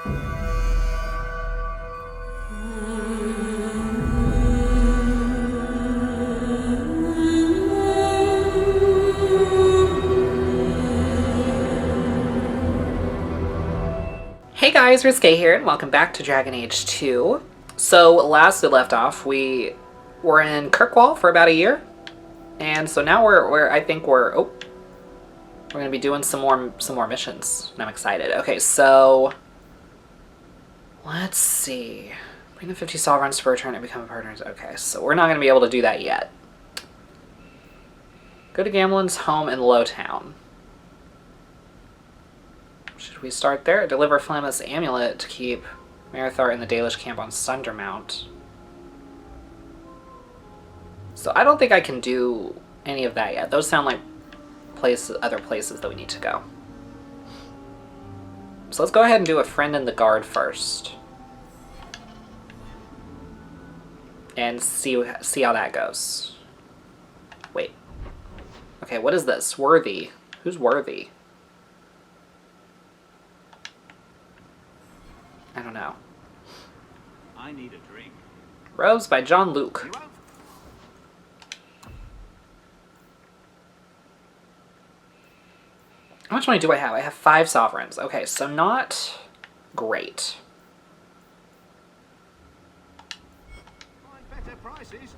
Hey guys, Risque here, and welcome back to Dragon Age 2. So, last we left off, we were in Kirkwall for about a year. And so now I think we're gonna be doing some more missions, and I'm excited. Okay, so let's see. Bring the 50 sovereigns to return and become partners. Okay, so we're not gonna be able to do that yet. Go to Gamlen's home in Lowtown. Should we start there? Deliver Flamma's amulet to keep Marathar in the Dalish camp on Sundermount. So I don't think I can do any of that yet. Those sound like other places that we need to go. So let's go ahead and do a friend in the guard first. And see how that goes. Wait. Okay, what is this? Worthy. Who's worthy? I don't know. I need a drink. Robes by John Luke. How much money do I have? I have 5 sovereigns. Okay, so not great. Find better prices.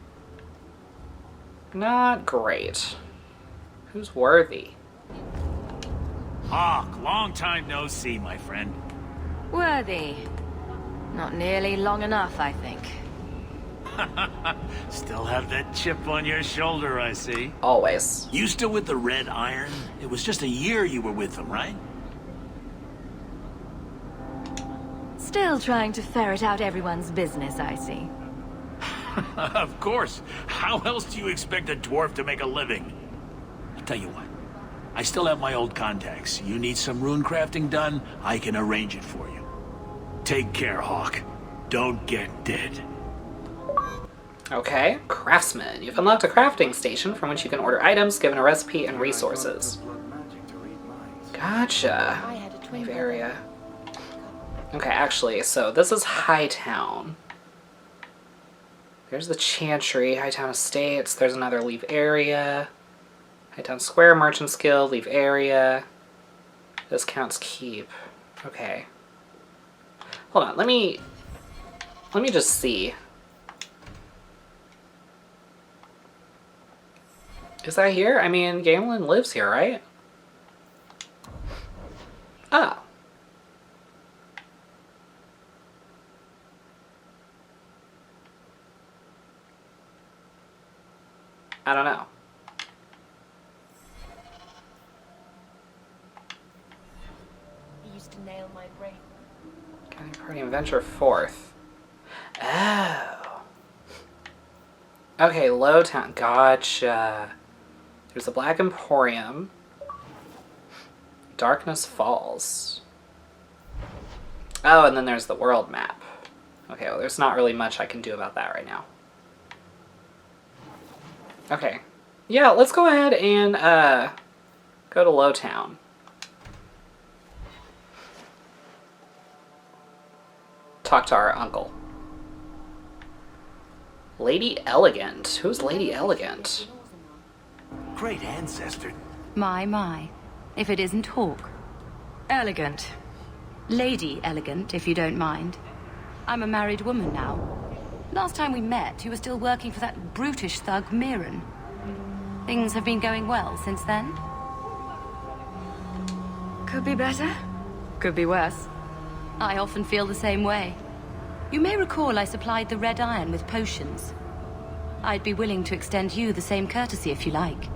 Not great. Who's worthy? Hawke, long time no see, my friend. Worthy. Not nearly long enough, I think. Still have that chip on your shoulder, I see. Always. You still with the Red Iron? It was just a year you were with them, right? Still trying to ferret out everyone's business, I see. Of course. How else do you expect a dwarf to make a living? I'll tell you what. I still have my old contacts. You need some rune crafting done, I can arrange it for you. Take care, Hawke. Don't get dead. Okay, craftsman. You've unlocked a crafting station from which you can order items given a recipe and resources. Gotcha. Leave area. Okay, actually, so this is Hightown. There's the Chantry, Hightown Estates. There's another leave area. Hightown Square, Merchant's Guild, leave area. Discounts keep. Okay. Hold on, let me just see. Is that here? I mean, Gamlen lives here, right? Oh. I don't know. He used to nail my brain. County Party and Venture Forth. Oh. Okay, Lowtown. Gotcha. There's the Black Emporium. Darkness Falls. Oh, and then there's the world map. Okay, well, there's not really much I can do about that right now. Okay. Yeah, let's go ahead and go to Lowtown. Talk to our uncle. Lady Elegant. Who's Lady Elegant? Great ancestor. My. If it isn't Hawke. Elegant. Lady Elegant, if you don't mind. I'm a married woman now. Last time we met, you were still working for that brutish thug, Mirren. Things have been going well since then? Could be better. Could be worse. I often feel the same way. You may recall I supplied the Red Iron with potions. I'd be willing to extend you the same courtesy if you like.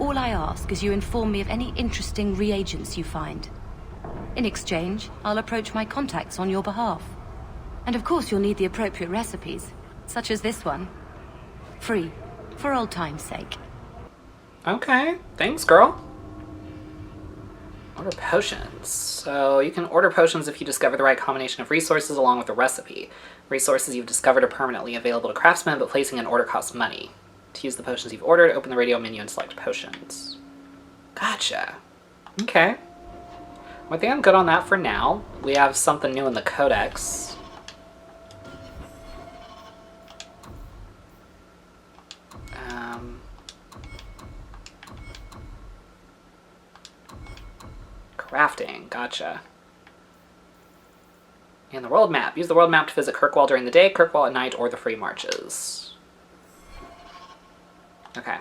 All I ask is you inform me of any interesting reagents you find. In exchange, I'll approach my contacts on your behalf. And of course you'll need the appropriate recipes, such as this one. Free, for old time's sake. Okay, thanks, girl. Order potions. So you can order potions if you discover the right combination of resources along with the recipe. Resources you've discovered are permanently available to craftsmen, but placing an order costs money. To use the potions you've ordered, open the radio menu and select potions. Gotcha. Okay. I think I'm good on that for now. We have something new in the Codex. Crafting, gotcha. And the world map. Use the world map to visit Kirkwall during the day, Kirkwall at night, or the free marches. Okay.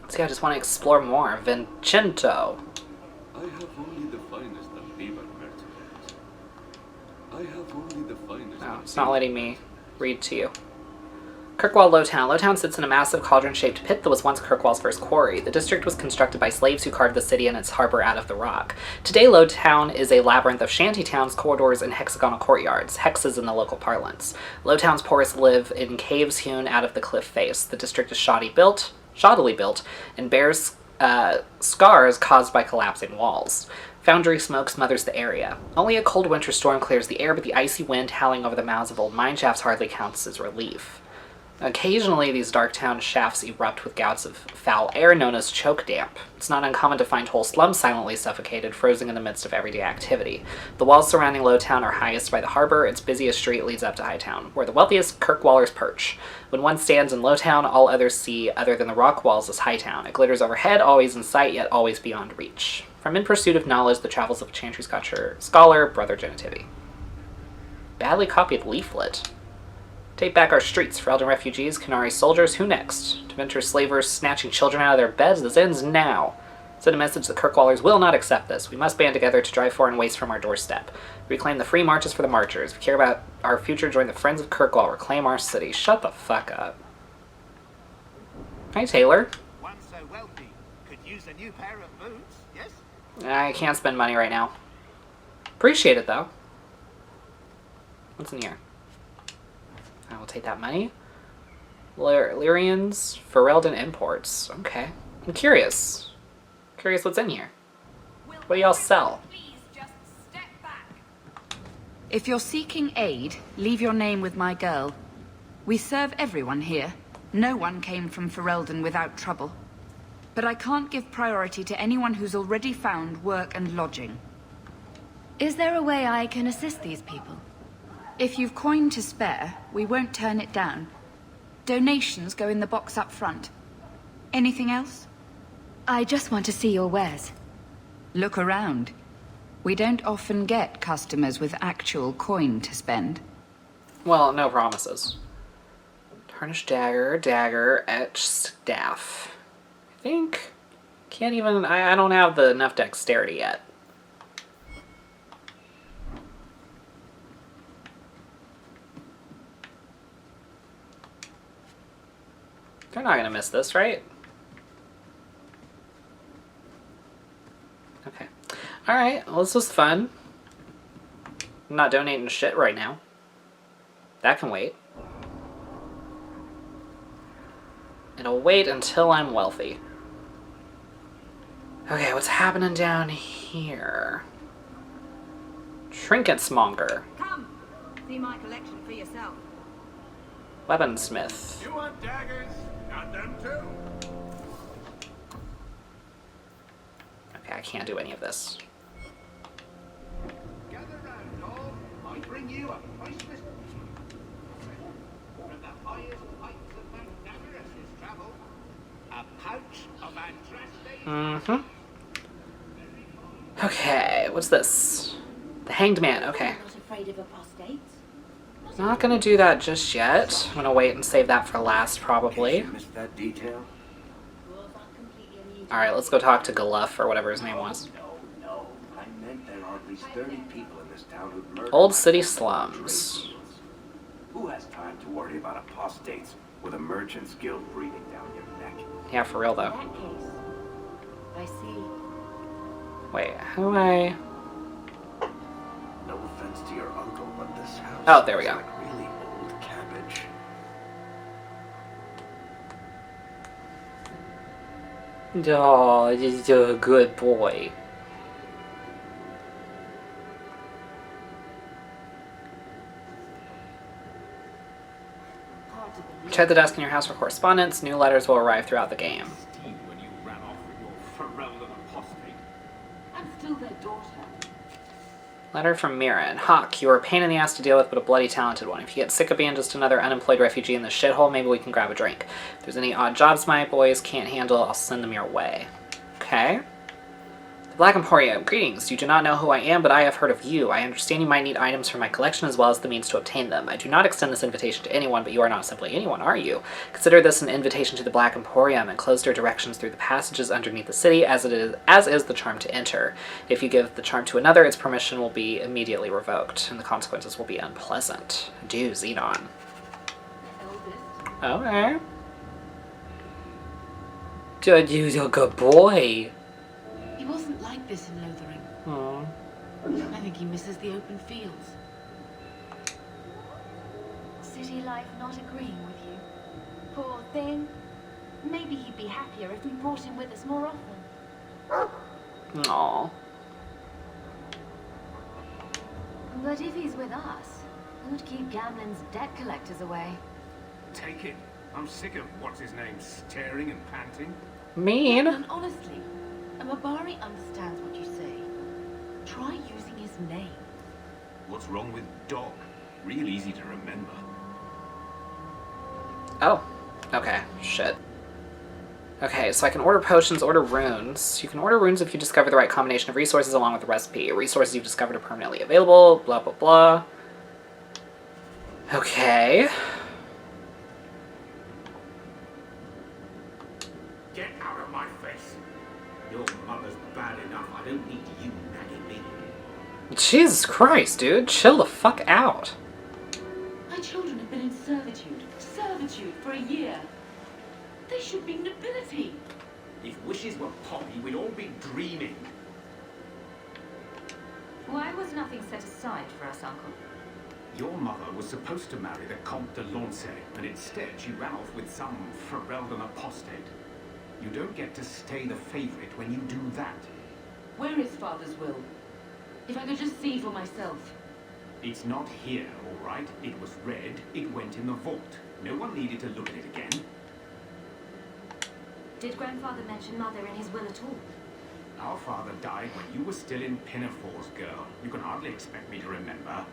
See, I just want to explore more. Vincento. I have only the finest of beaver merchandise. I have only the finest. Oh, it's not letting me read to you. Kirkwall Lowtown. Lowtown sits in a massive cauldron-shaped pit that was once Kirkwall's first quarry. The district was constructed by slaves who carved the city and its harbor out of the rock. Today, Lowtown is a labyrinth of shantytowns, corridors, and hexagonal courtyards, hexes in the local parlance. Lowtown's poorest live in caves hewn out of the cliff face. The district is shoddily built, and bears scars caused by collapsing walls. Foundry smoke smothers the area. Only a cold winter storm clears the air, but the icy wind howling over the mouths of old mine shafts hardly counts as relief. Occasionally, these dark town shafts erupt with gouts of foul air known as choke damp. It's not uncommon to find whole slums silently suffocated, frozen in the midst of everyday activity. The walls surrounding Lowtown are highest by the harbor. Its busiest street leads up to Hightown, where the wealthiest Kirkwallers perch. When one stands in Lowtown, all others see, other than the rock walls, is Hightown. It glitters overhead, always in sight, yet always beyond reach. From In Pursuit of Knowledge, the travels of a Chantry scholar, Brother Genitivy. Badly copied leaflet. Take back our streets, Ferelden refugees, Canary soldiers, who next? Dementor slavers snatching children out of their beds, this ends now. Send a message that Kirkwallers will not accept this. We must band together to drive foreign waste from our doorstep. Reclaim the free marches for the marchers. If we care about our future, join the Friends of Kirkwall. Reclaim our city. Shut the fuck up. Hi, Taylor. One so wealthy could use a new pair of boots, yes? I can't spend money right now. Appreciate it, though. What's in here? I will take that money. Lyrians, Ferelden imports. Okay. I'm curious. Curious what's in here. What do y'all sell? If you're seeking aid, leave your name with my girl. We serve everyone here. No one came from Ferelden without trouble. But I can't give priority to anyone who's already found work and lodging. Is there a way I can assist these people? If you've coin to spare, we won't turn it down. Donations go in the box up front. Anything else? I just want to see your wares. Look around. We don't often get customers with actual coin to spend. Well, no promises. Tarnished dagger, etched staff. I think... Can't even... I don't have enough dexterity yet. They're not gonna miss this, right? Okay. Alright, well, this was fun. I'm not donating shit right now. That can wait. It'll wait until I'm wealthy. Okay, what's happening down here? Trinketsmonger. Come, see my collection for yourself. Weaponsmith. You want daggers? Got them too. Okay, I can't do any of this. Gather round, all. I bring you a priceless... From the highest heights of Mount Navarus' travel, a pouch of Andraste... Okay, what's this? The Hanged Man, okay. Not afraid of apostates? Not gonna do that just yet. I'm gonna wait and save that for last, probably. Missed that detail? Alright, let's go talk to Galuff, or whatever his name was. No. I meant there are at least 30 people in this town who've murdered... Old City Slums. Who has time to worry about apostates with a merchant's guild breathing down your neck? Yeah, for real, In though. that case, I see. Wait, how do I... No offense to your uncle, but this house... Oh, there we go. is like really old cabbage. Oh, you're a good boy. Hard to believe. Check the desk in your house for correspondence. New letters will arrive throughout the game. When you ran off with your Ferelden apostate. And Letter from Mirren. Hawke, you are a pain in the ass to deal with, but a bloody talented one. If you get sick of being just another unemployed refugee in the shithole, maybe we can grab a drink. If there's any odd jobs my boys can't handle, I'll send them your way. Okay. The Black Emporium. Greetings. You do not know who I am, but I have heard of you. I understand you might need items from my collection as well as the means to obtain them. I do not extend this invitation to anyone, but you are not simply anyone, are you? Consider this an invitation to the Black Emporium and close your directions through the passages underneath the city as is the charm to enter. If you give the charm to another, its permission will be immediately revoked, and the consequences will be unpleasant. Adieu, Xenon. Okay. Dude, you're a good boy. He wasn't like this in Lothering. Aww. I think he misses the open fields. City life not agreeing with you. Poor thing. Maybe he'd be happier if we brought him with us more often. Aww. But if he's with us, who'd keep Gamlen's debt collectors away? Take it. I'm sick of what's-his-name staring and panting. Mean. And honestly, a Mabari understands what you say. Try using his name. What's wrong with Dog? Real easy to remember. Oh. Okay. Shit. Okay, so I can order potions, order runes. You can order runes if you discover the right combination of resources along with the recipe. Resources you've discovered are permanently available, blah, blah, blah. Okay. Get out of my face. Your mother's bad enough. I don't need you nagging me. Jesus Christ, dude. Chill the fuck out. My children have been in servitude for a year. They should be nobility. If wishes were poppy, we'd all be dreaming. Why was nothing set aside for us, Uncle? Your mother was supposed to marry the Comte de Lancey, and instead she ran off with some Ferelden apostate. You don't get to stay the favorite when you do that. Where is Father's will? If I could just see for myself. It's not here, all right? It was read, it went in the vault. No one needed to look at it again. Did Grandfather mention Mother in his will at all? Our father died when you were still in Pinafores, girl. You can hardly expect me to remember.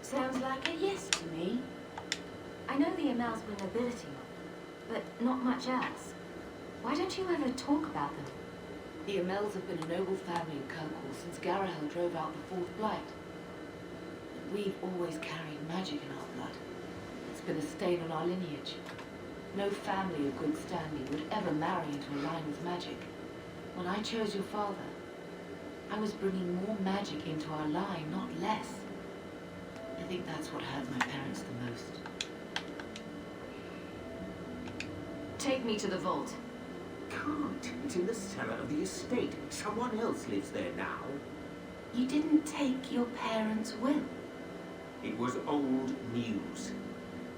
Sounds like a yes to me. I know the Amels were nobility, but not much else. Why don't you ever talk about them? The Amels have been a noble family in Kirkwall since Garahel drove out the Fourth Blight. But we've always carried magic in our blood. It's been a stain on our lineage. No family of good standing would ever marry into a line with magic. When I chose your father, I was bringing more magic into our line, not less. I think that's what hurt my parents the most. Take me to the vault. Can't. It's in the cellar of the estate. Someone else lives there now. You didn't take your parents' will. It was old news.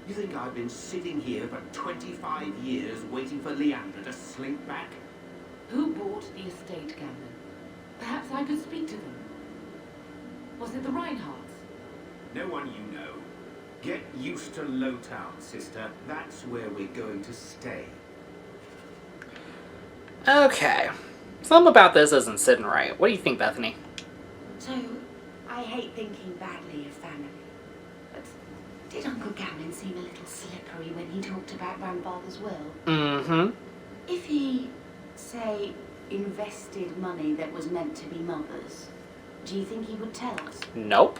You think I've been sitting here for 25 years waiting for Leander to slink back? Who bought the estate, Gamlen? Perhaps I could speak to them. Was it the Reinhardts? No one you know. Get used to Lowtown, sister. That's where we're going to stay. Okay. Something about this isn't sitting right. What do you think, Bethany? So, I hate thinking badly of family. But did Uncle Gamlen seem a little slippery when he talked about Grandfather's will? Mm-hmm. If he, say, invested money that was meant to be Mother's, do you think he would tell us? Nope.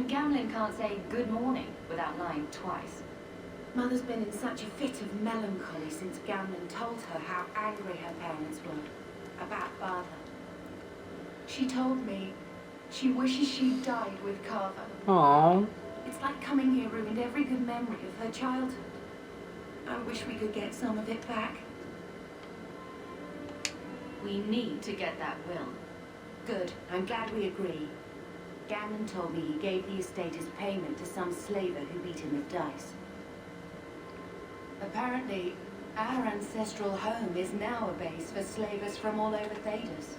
Gamlen can't say good morning without lying twice. Mother's been in such a fit of melancholy since Gamlen told her how angry her parents were about Father. She told me she wishes she'd died with Carver. Aww. It's like coming here ruined every good memory of her childhood. I wish we could get some of it back. We need to get that will. Good. I'm glad we agree. Gamlen told me he gave the estate as payment to some slaver who beat him with dice. Apparently, our ancestral home is now a base for slavers from all over Thedas.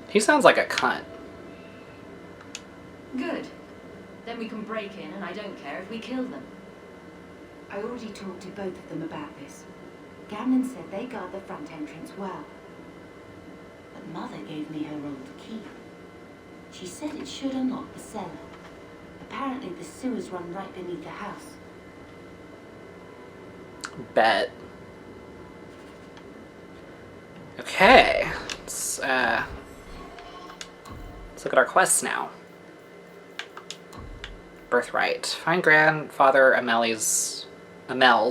He sounds like a cunt. Good. Then we can break in, and I don't care if we kill them. I already talked to both of them about this. Gamlen said they guard the front entrance well. But Mother gave me her old key. She said it should unlock the cellar. Apparently the sewers run right beneath the house. Bet. Okay. Let's look at our quests now. Birthright. Find grandfather Amel's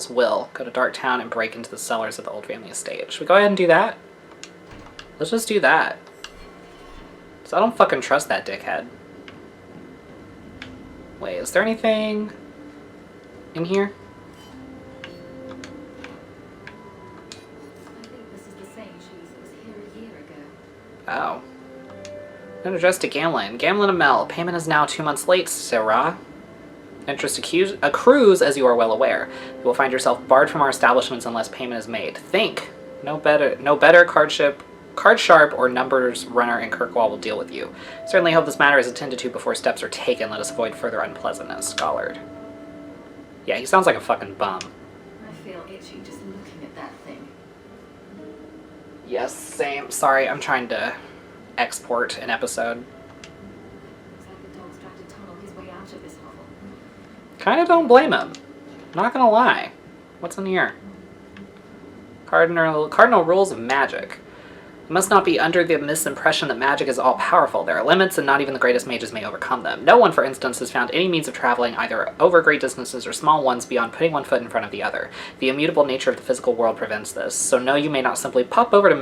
will. Go to Dark Town and break into the cellars of the old family estate. Should we go ahead and do that? Let's just do that. So I don't fucking trust that dickhead. Wait, is there anything in here? I think this is the same shoes that was here a year ago. Oh. An address to Gamlin. Gamlin Amel. Payment is now 2 months late, Sarah. Interest accrues, as you are well aware. You will find yourself barred from our establishments unless payment is made. Think. No better card sharp or numbers runner in Kirkwall will deal with you. Certainly hope this matter is attended to before steps are taken. Let us avoid further unpleasantness. Schollard. Yeah, he sounds like a fucking bum. I feel itchy just looking at that thing. Yes, same. Sorry, I'm trying to export an episode. Looks like the dog's tried to tunnel his way out of this hovel. Kinda don't blame him. Not gonna lie. What's in here? Cardinal rules of magic. You must not be under the misimpression that magic is all-powerful. There are limits, and not even the greatest mages may overcome them. No one, for instance, has found any means of traveling either over great distances or small ones beyond putting one foot in front of the other. The immutable nature of the physical world prevents this, so no, you may not simply pop over to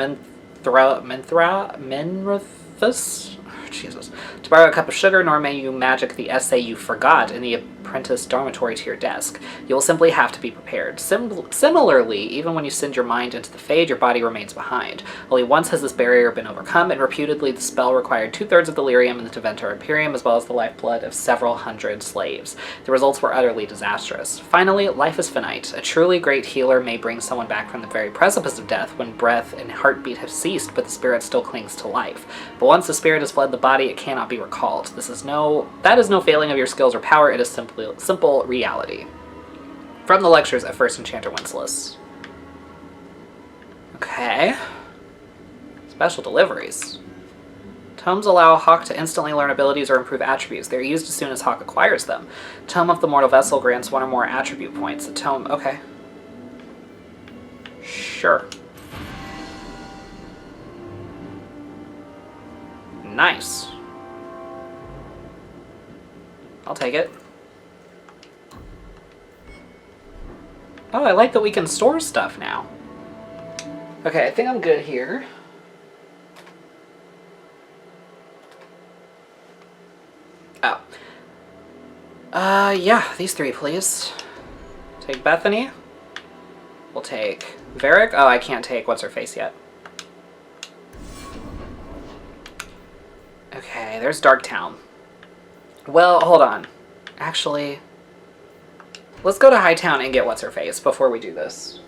Menrithus? Jesus. To borrow a cup of sugar, nor may you magic the essay you forgot in the apprentice dormitory to your desk. You will simply have to be prepared. Similarly, even when you send your mind into the Fade, your body remains behind. Only once has this barrier been overcome, and reputedly the spell required 2/3 of the lyrium in the Tevinter Imperium, as well as the lifeblood of several hundred slaves. The results were utterly disastrous. Finally, life is finite. A truly great healer may bring someone back from the very precipice of death when breath and heartbeat have ceased, but the spirit still clings to life. But once the spirit has fled the body, it cannot be recalled. That is no failing of your skills or power, it is simple reality. From the lectures at First Enchanter Wenceslas. Okay. Special deliveries. Tomes allow Hawke to instantly learn abilities or improve attributes. They're used as soon as Hawke acquires them. Tome of the Mortal Vessel grants 1 or more attribute points. A tome, okay. Sure. Nice. I'll take it. Oh, I like that we can store stuff now. Okay, I think I'm good here. Oh. Yeah, these 3, please. Take Bethany. We'll take Varric. Oh, I can't take what's-her-face yet. Okay, there's Darktown. Well, hold on. Actually, let's go to Hightown and get what's-her-face before we do this.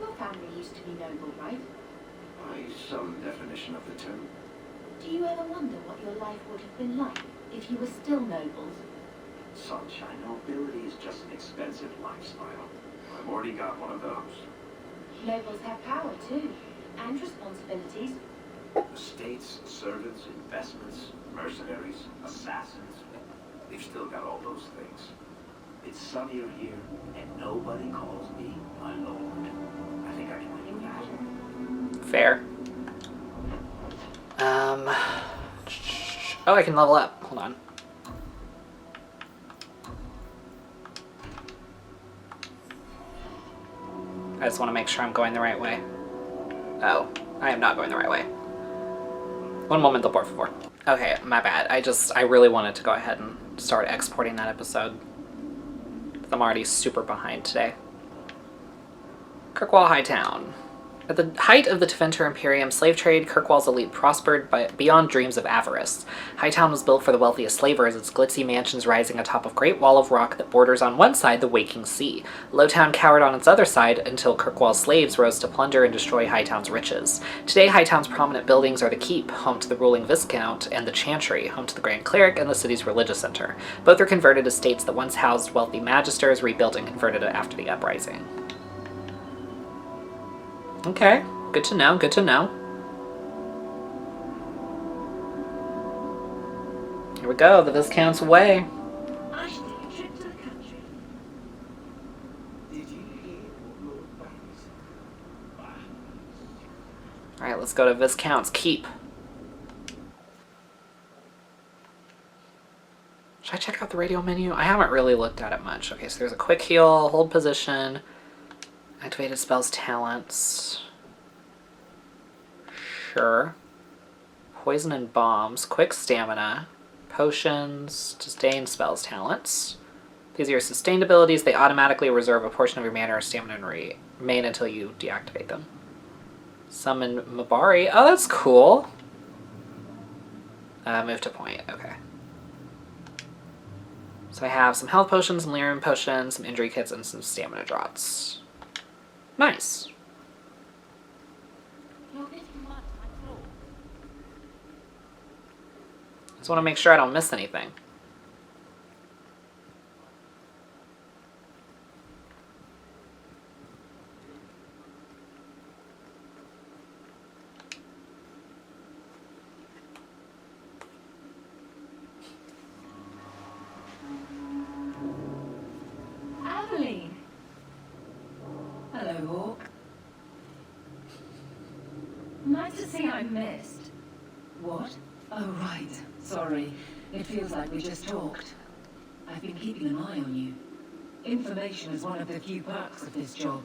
Your family used to be noble, right? By some definition of the term. Do you ever wonder what your life would have been like if you were still nobles? Sunshine, nobility is just an expensive lifestyle. I've already got one of those. Nobles have power too, and responsibilities. Estates, servants, investments, mercenaries, assassins. They've still got all those things. It's sunnier here, and nobody calls me my lord. I think I can do that. Fair. Oh, I can level up. Hold on. I just want to make sure I'm going the right way. Oh, I am not going the right way. One momento, por favor. Okay, my bad. I really wanted to go ahead and start exporting that episode. I'm already super behind today. Kirkwall Hightown. At the height of the Tevinter Imperium slave trade, Kirkwall's elite prospered beyond dreams of avarice. Hightown was built for the wealthiest slavers, its glitzy mansions rising atop a great wall of rock that borders on one side the waking sea. Lowtown cowered on its other side until Kirkwall's slaves rose to plunder and destroy Hightown's riches. Today, Hightown's prominent buildings are the Keep, home to the ruling Viscount, and the Chantry, home to the Grand Cleric and the city's religious center. Both are converted estates that once housed wealthy magisters, rebuilt and converted after the uprising. Okay, good to know, good to know. Here we go, the Viscount's way. I should take a trip to the country. Did you hear what Lord Barry said? Alright, let's go to Viscount's Keep. Should I check out the radio menu? I haven't really looked at it much. Okay, so there's a quick heal, hold position, activated spells, talents. Sure. Poison and bombs, quick stamina, potions, sustain spells, talents. These are your sustained abilities. They automatically reserve a portion of your mana or stamina and remain until you deactivate them. Summon Mabari. Oh, that's cool. Move to point. Okay. So I have some health potions, some lyrium potions, some injury kits, and some stamina drops. Nice. Just want to make sure I don't miss anything. Aveline. Hello, Hawke. Nice to see I'm missed. What? Oh, right. Sorry. It feels like we just talked. I've been keeping an eye on you. Information is one of the few perks of this job.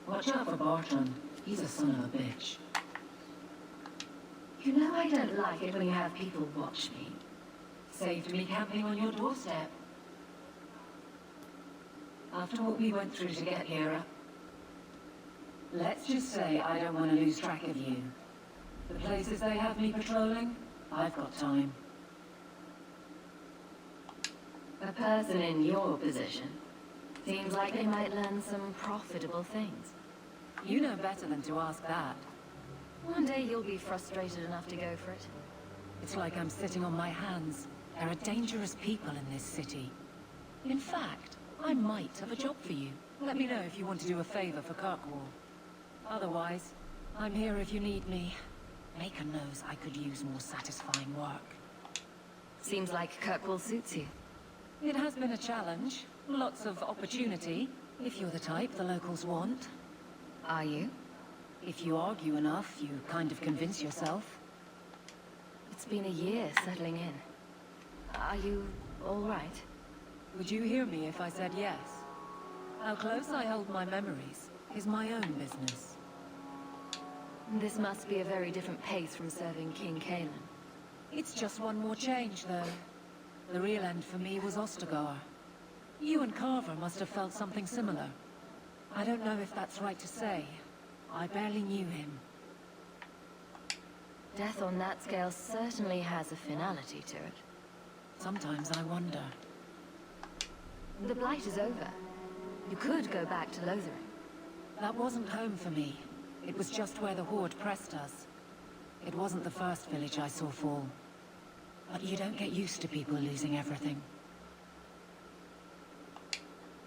Watch out for Barton. He's a son of a bitch. You know I don't like it when you have people watch me. Saved me camping on your doorstep. After what we went through to get here, let's just say I don't want to lose track of you. The places they have me patrolling, I've got time. A person in your position seems like they might learn some profitable things. You know better than to ask that. One day you'll be frustrated enough to go for it. It's like I'm sitting on my hands. There are dangerous people in this city. In fact, I might have a job for you. Let me know if you want to do a favor for Kirkwall. Otherwise, I'm here if you need me. Maker knows I could use more satisfying work. Seems like Kirkwall suits you. It has been a challenge. Lots of opportunity, if you're the type the locals want. Are you? If you argue enough, you kind of convince yourself. It's been a year settling in. Are you all right? Would you hear me if I said yes? How close I hold my memories is my own business. This must be a very different pace from serving King Kaelin. It's just one more change, though. The real end for me was Ostagar. You and Carver must have felt something similar. I don't know if that's right to say. I barely knew him. Death on that scale certainly has a finality to it. Sometimes I wonder. The Blight is over. You could go back to Lothering. That wasn't home for me. It was just where the Horde pressed us. It wasn't the first village I saw fall. But you don't get used to people losing everything.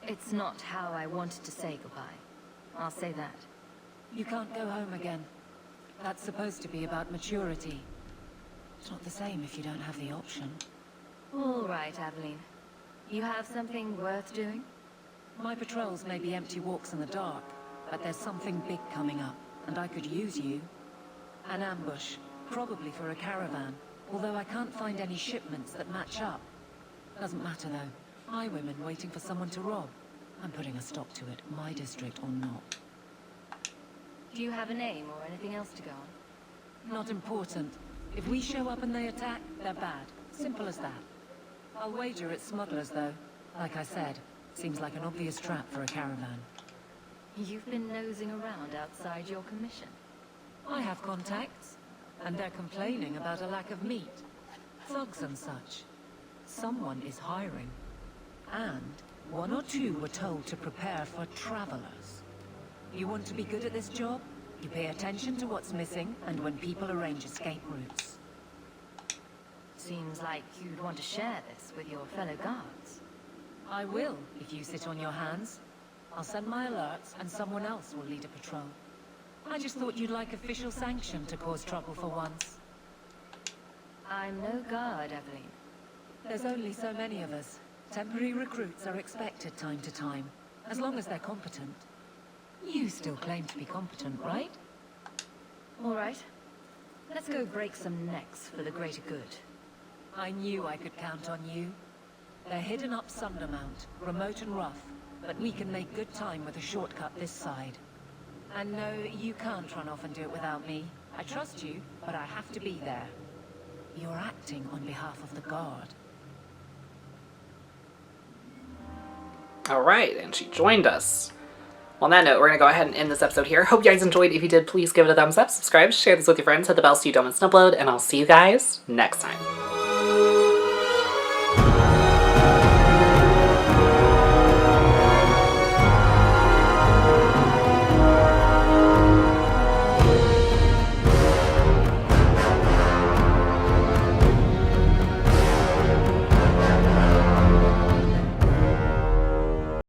It's not how I wanted to say goodbye. I'll say that. You can't go home again. That's supposed to be about maturity. It's not the same if you don't have the option. All right, Aveline. You have something worth doing? My patrols may be empty walks in the dark, but there's something big coming up, and I could use you. An ambush, probably for a caravan, although I can't find any shipments that match up. Doesn't matter though. Highwaymen waiting for someone to rob. I'm putting a stop to it, my district or not. Do you have a name or anything else to go on? Not important. If we show up and they attack, they're bad. Simple as that. I'll wager it's smugglers, though. Like I said, seems like an obvious trap for a caravan. You've been nosing around outside your commission. I have contacts, and they're complaining about a lack of meat. Thugs and such. Someone is hiring. And one or two were told to prepare for travelers. You want to be good at this job? You pay attention to what's missing, and when people arrange escape routes. Seems like you'd want to share this with your fellow guards. I will, if you sit on your hands. I'll send my alerts, and someone else will lead a patrol. I just thought you'd like official sanction to cause trouble for once. I'm no guard, Evelyn. There's only so many of us. Temporary recruits are expected time to time, as long as they're competent. You still claim to be competent, right? All right. Let's go break some necks for the greater good. I knew I could count on you. They're hidden up Sundermount, remote and rough, but we can make good time with a shortcut this side. And no, you can't run off and do it without me. I trust you, but I have to be there. You're acting on behalf of the Guard. All right, and she joined us. On that note, we're going to go ahead and end this episode here. Hope you guys enjoyed. If you did, please give it a thumbs up, subscribe, share this with your friends, hit the bell so you don't miss an upload, and I'll see you guys next time.